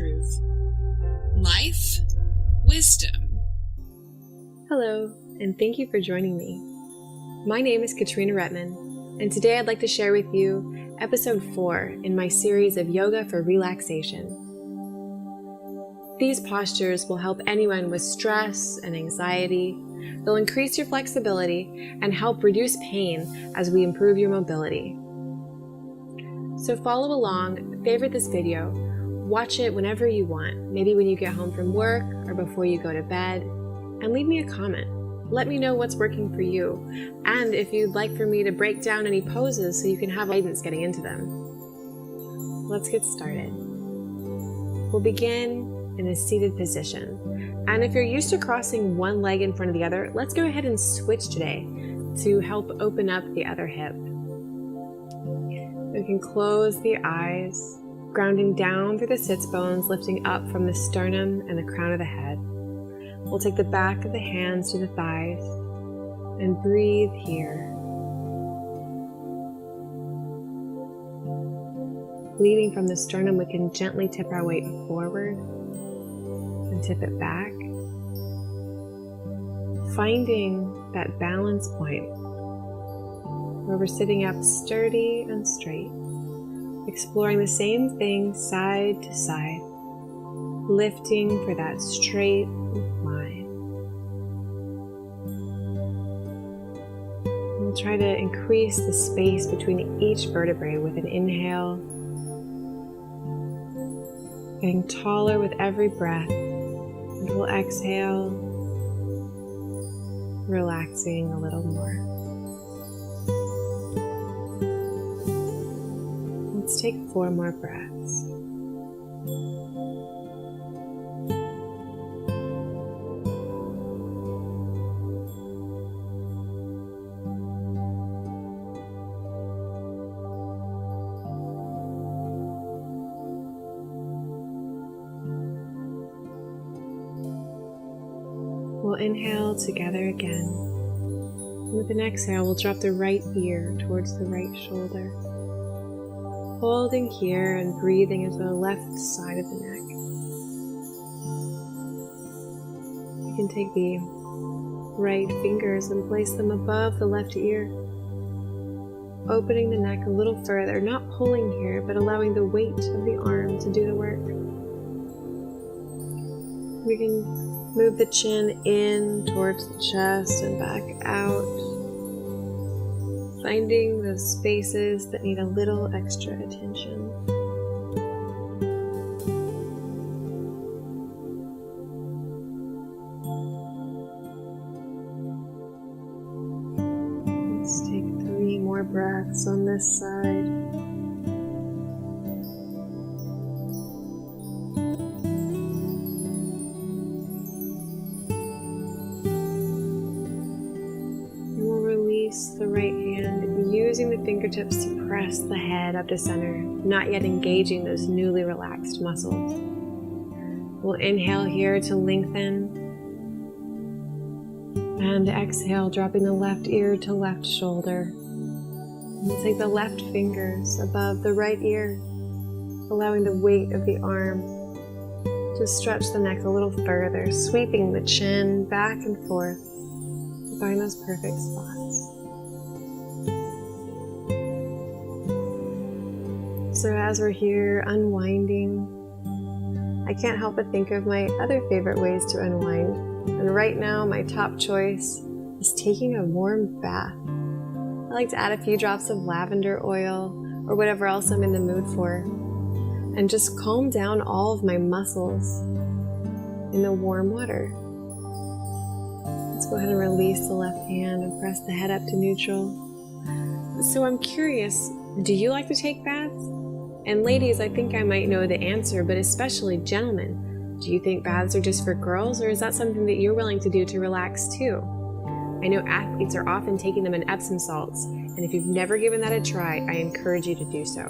Psychetruth. Life, wisdom. Hello, and thank you for joining me. My name is Katrina Repman, and today I'd like to share with you episode 4 in my series of yoga for relaxation. These postures will help anyone with stress and anxiety. They'll increase your flexibility and help reduce pain as we improve your mobility. So follow along, favorite this video, watch it whenever you want, maybe when you get home from work or before you go to bed, and leave me a comment. Let me know what's working for you, and if you'd like for me to break down any poses so you can have guidance getting into them. Let's get started. We'll begin in a seated position, and if you're used to crossing one leg in front of the other, let's go ahead and switch today to help open up the other hip. We can close the eyes, grounding down through the sits bones, lifting up from the sternum and the crown of the head. We'll take the back of the hands to the thighs and breathe here. Leading from the sternum, we can gently tip our weight forward and tip it back. Finding that balance point where we're sitting up sturdy and straight, exploring the same thing side to side, lifting for that straight line. We'll try to increase the space between each vertebrae with an inhale, getting taller with every breath, and we'll exhale, relaxing a little more. Let's take 4 more breaths. We'll inhale together again. With an exhale, we'll drop the right ear towards the right shoulder. Holding here and breathing into the left side of the neck. You can take the right fingers and place them above the left ear, opening the neck a little further, not pulling here, but allowing the weight of the arm to do the work. We can move the chin in towards the chest and back out, finding those spaces that need a little extra attention. Let's take 3 more breaths on this side. The right hand, using the fingertips to press the head up to center, not yet engaging those newly relaxed muscles. We'll inhale here to lengthen, and exhale, dropping the left ear to left shoulder. We'll take the left fingers above the right ear, allowing the weight of the arm to stretch the neck a little further, sweeping the chin back and forth to find those perfect spots. So as we're here unwinding, I can't help but think of my other favorite ways to unwind. And right now, my top choice is taking a warm bath. I like to add a few drops of lavender oil or whatever else I'm in the mood for, and just calm down all of my muscles in the warm water. Let's go ahead and release the left hand and press the head up to neutral. So I'm curious, do you like to take baths? And ladies, I think I might know the answer, but especially gentlemen, do you think baths are just for girls, or is that something that you're willing to do to relax too? I know athletes are often taking them in Epsom salts, and if you've never given that a try, I encourage you to do so.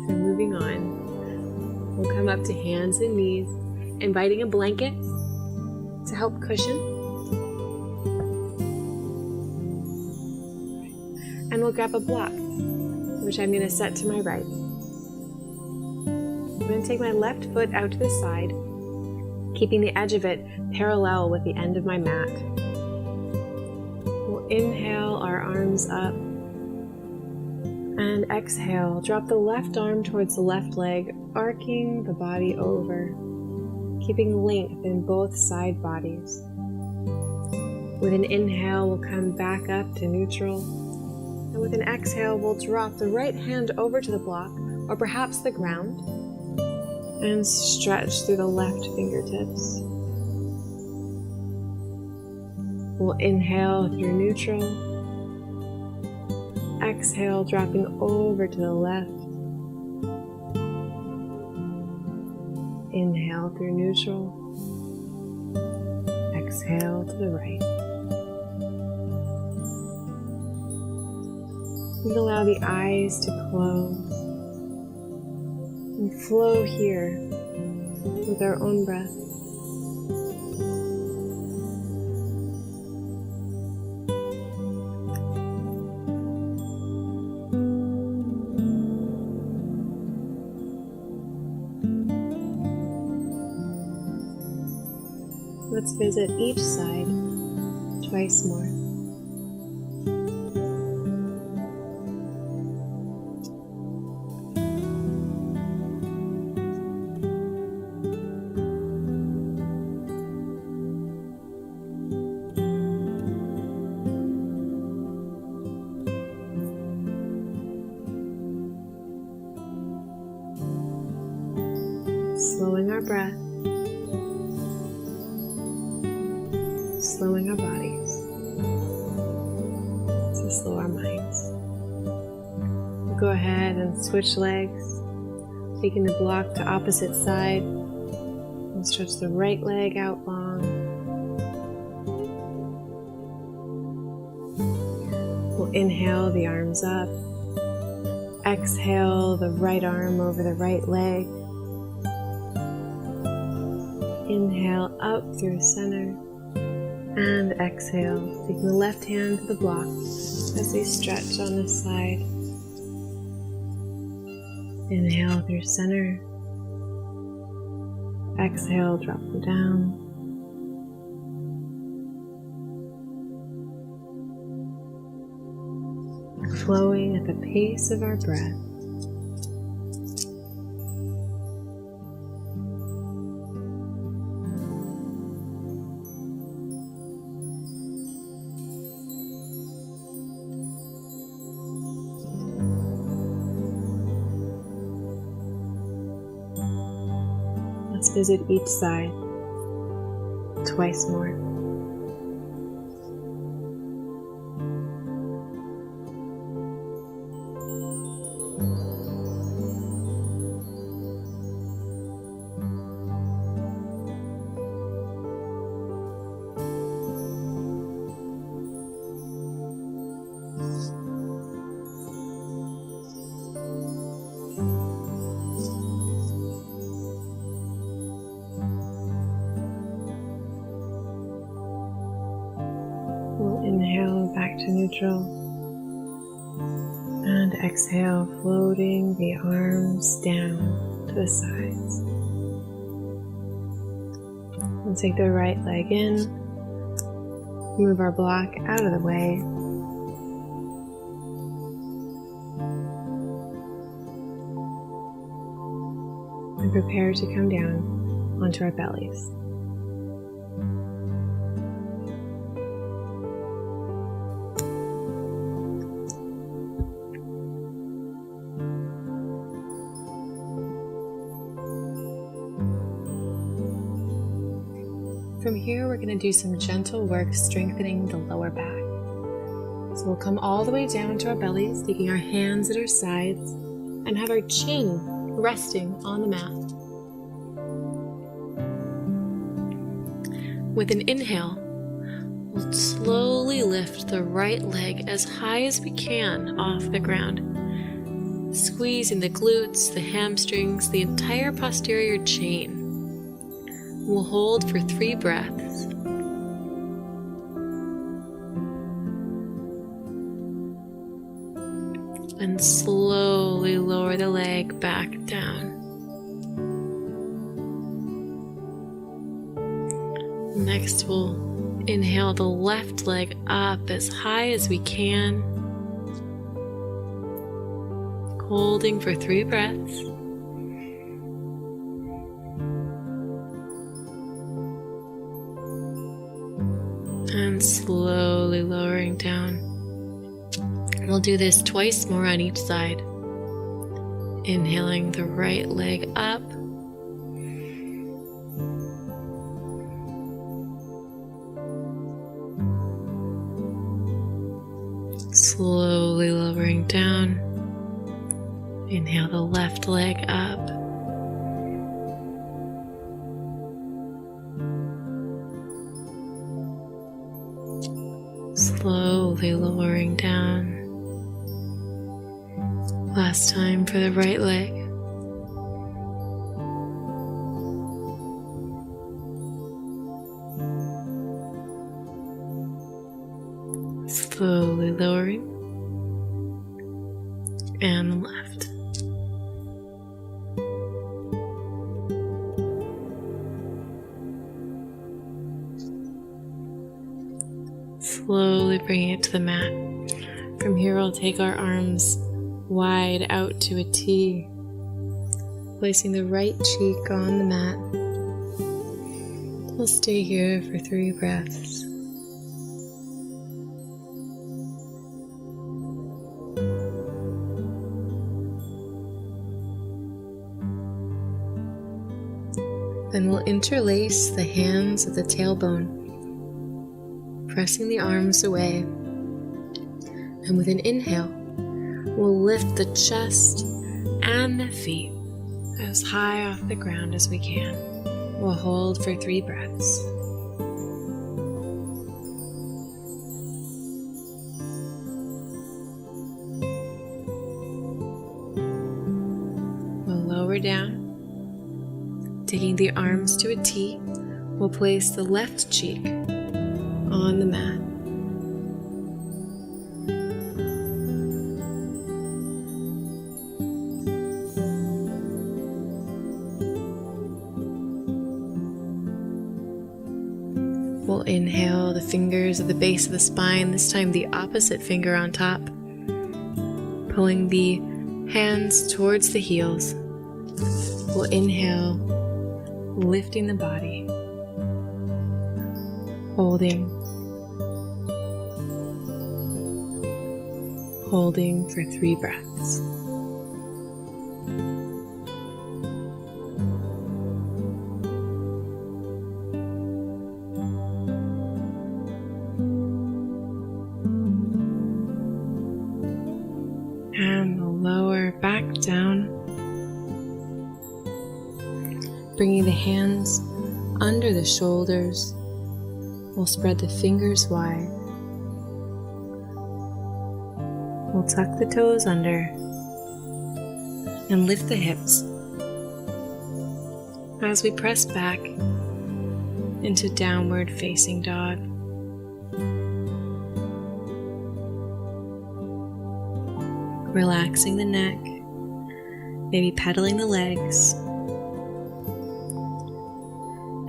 So moving on, we'll come up to hands and knees, inviting a blanket to help cushion. And we'll grab a block, which I'm going to set to my right. I'm going to take my left foot out to the side, keeping the edge of it parallel with the end of my mat. We'll inhale our arms up, and exhale, drop the left arm towards the left leg, arcing the body over, keeping length in both side bodies. With an inhale, we'll come back up to neutral. And with an exhale, we'll drop the right hand over to the block, or perhaps the ground, and stretch through the left fingertips. We'll inhale through neutral. Exhale, dropping over to the left. Inhale through neutral. Exhale to the right. And allow the eyes to close and flow here with our own breath. Let's visit each side twice more. Slowing our breath, slowing our bodies, to slow our minds. We'll go ahead and switch legs, taking the block to opposite side, and stretch the right leg out long. We'll inhale the arms up, exhale the right arm over the right leg. Inhale up through center, and exhale, taking the left hand to the block as we stretch on the side. Inhale through center, exhale, drop them down. Flowing at the pace of our breath. Let's visit each side twice more. Inhale back to neutral, and exhale, floating the arms down to the sides. We'll take the right leg in, move our block out of the way, and prepare to come down onto our bellies. From here, we're going to do some gentle work strengthening the lower back. So we'll come all the way down to our bellies, taking our hands at our sides, and have our chin resting on the mat. With an inhale, we'll slowly lift the right leg as high as we can off the ground, squeezing the glutes, the hamstrings, the entire posterior chain. We'll hold for 3 breaths. And slowly lower the leg back down. Next, we'll inhale the left leg up as high as we can, holding for 3 breaths. And slowly lowering down. We'll do this twice more on each side. Inhaling the right leg up. Slowly lowering down. Inhale the left leg up. Slowly lowering down. Last time for the right leg. Slowly lowering. And the left. Slowly bringing it to the mat. From here, we'll take our arms wide out to a T, placing the right cheek on the mat. We'll stay here for 3 breaths. Then we'll interlace the hands at the tailbone, pressing the arms away. And with an inhale, we'll lift the chest and the feet as high off the ground as we can. We'll hold for 3 breaths. We'll lower down. Taking the arms to a T, we'll place the left cheek on the mat. We'll inhale the fingers at the base of the spine, this time the opposite finger on top, pulling the hands towards the heels. We'll inhale, lifting the body, holding for 3 breaths. And we'll lower back down, bringing the hands under the shoulders. We'll spread the fingers wide. We'll tuck the toes under and lift the hips as we press back into downward facing dog. Relaxing the neck, maybe pedaling the legs.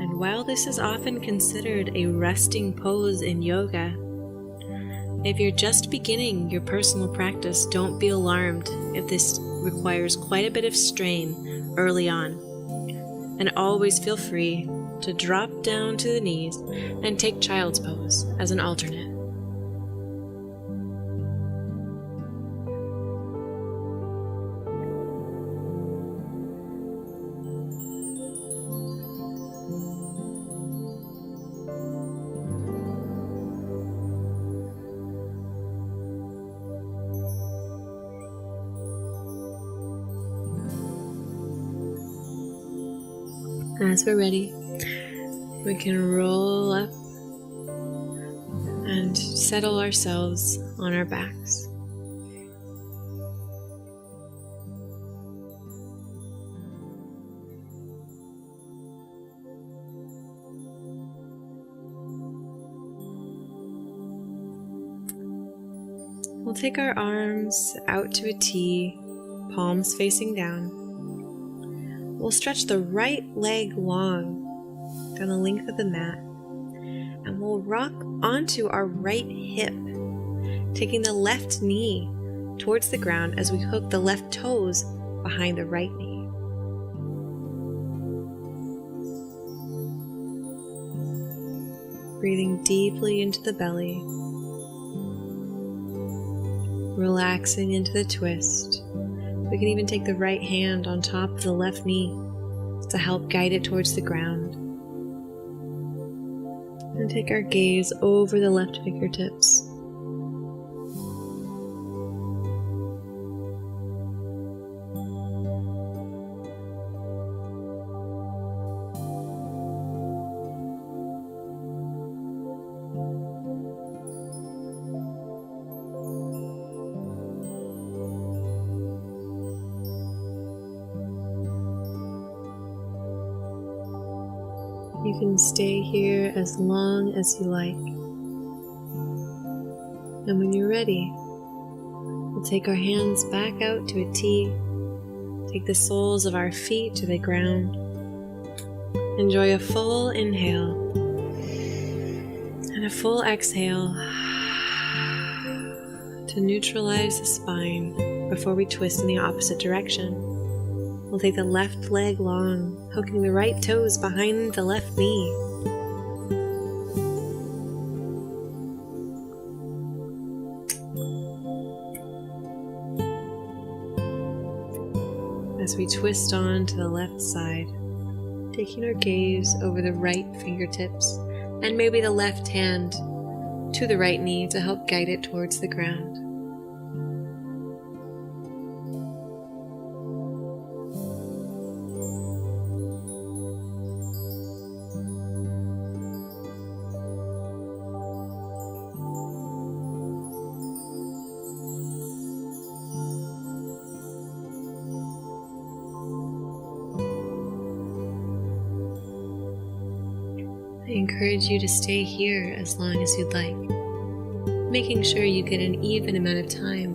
And while this is often considered a resting pose in yoga, if you're just beginning your personal practice, don't be alarmed if this requires quite a bit of strain early on. And always feel free to drop down to the knees and take child's pose as an alternate. As we're ready, we can roll up and settle ourselves on our backs. We'll take our arms out to a T, palms facing down. We'll stretch the right leg long down the length of the mat, and we'll rock onto our right hip, taking the left knee towards the ground as we hook the left toes behind the right knee. Breathing deeply into the belly, relaxing into the twist. We can even take the right hand on top of the left knee to help guide it towards the ground. And take our gaze over the left fingertips. You can stay here as long as you like. And when you're ready, we'll take our hands back out to a T, take the soles of our feet to the ground. Enjoy a full inhale and a full exhale to neutralize the spine before we twist in the opposite direction. We'll take the left leg long, hooking the right toes behind the left knee. As we twist on to the left side, taking our gaze over the right fingertips and maybe the left hand to the right knee to help guide it towards the ground. I encourage you to stay here as long as you'd like, making sure you get an even amount of time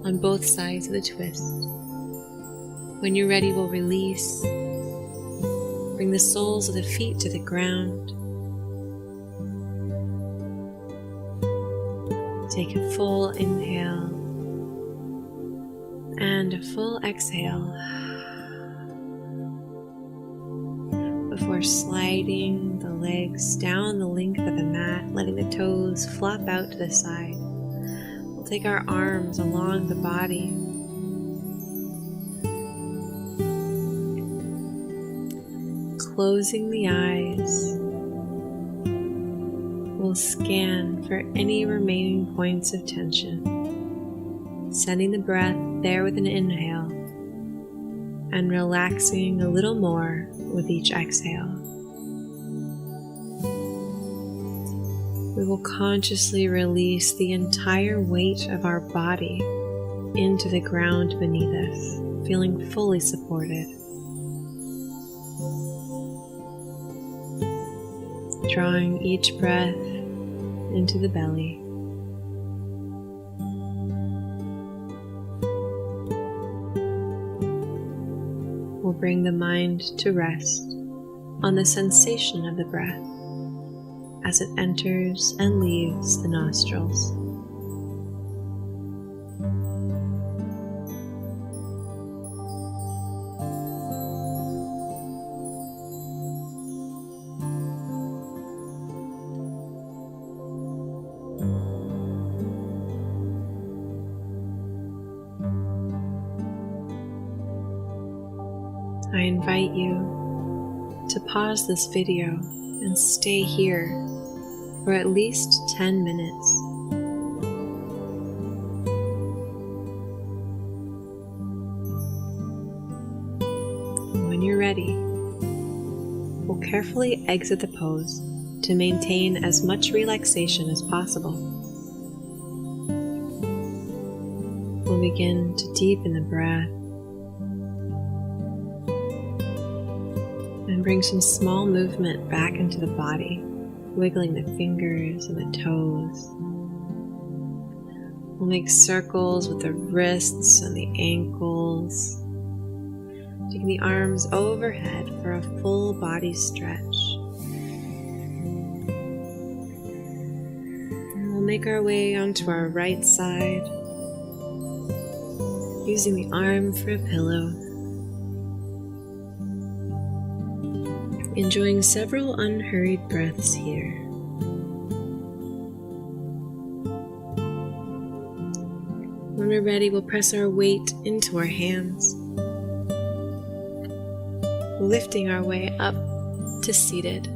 on both sides of the twist. When you're ready, we'll release. Bring the soles of the feet to the ground. Take a full inhale and a full exhale before sliding the legs down the length of the mat, letting the toes flop out to the side. We'll take our arms along the body. Closing the eyes, we'll scan for any remaining points of tension, sending the breath there with an inhale and relaxing a little more with each exhale. We will consciously release the entire weight of our body into the ground beneath us, feeling fully supported. Drawing each breath into the belly. We'll bring the mind to rest on the sensation of the breath as it enters and leaves the nostrils. I invite you to pause this video and stay here for at least 10 minutes. When you're ready, we'll carefully exit the pose to maintain as much relaxation as possible. We'll begin to deepen the breath and bring some small movement back into the body, wiggling the fingers and the toes. We'll make circles with the wrists and the ankles, taking the arms overhead for a full body stretch. make our way onto our right side, using the arm for a pillow. Enjoying several unhurried breaths here. When we're ready, we'll press our weight into our hands, lifting our way up to seated.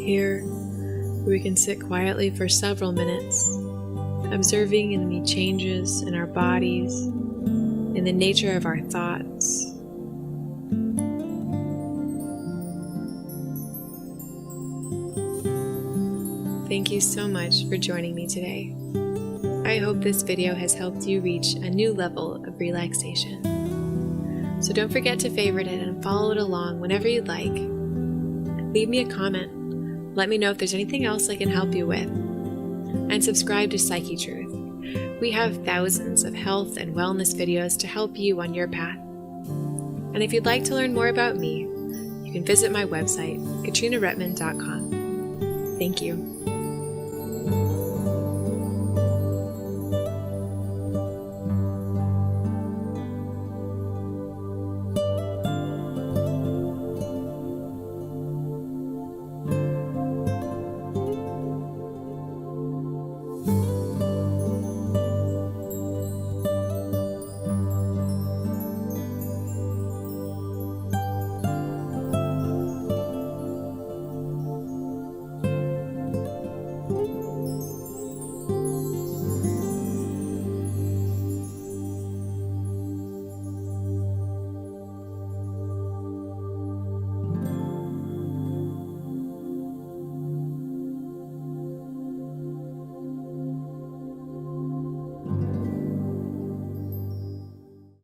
Here, we can sit quietly for several minutes, observing any changes in our bodies, in the nature of our thoughts. Thank you so much for joining me today. I hope this video has helped you reach a new level of relaxation. So don't forget to favorite it and follow it along whenever you'd like. Leave me a comment. Let me know if there's anything else I can help you with. And subscribe to Psychetruth. We have thousands of health and wellness videos to help you on your path. And if you'd like to learn more about me, you can visit my website, KatrinaRepman.com. Thank you.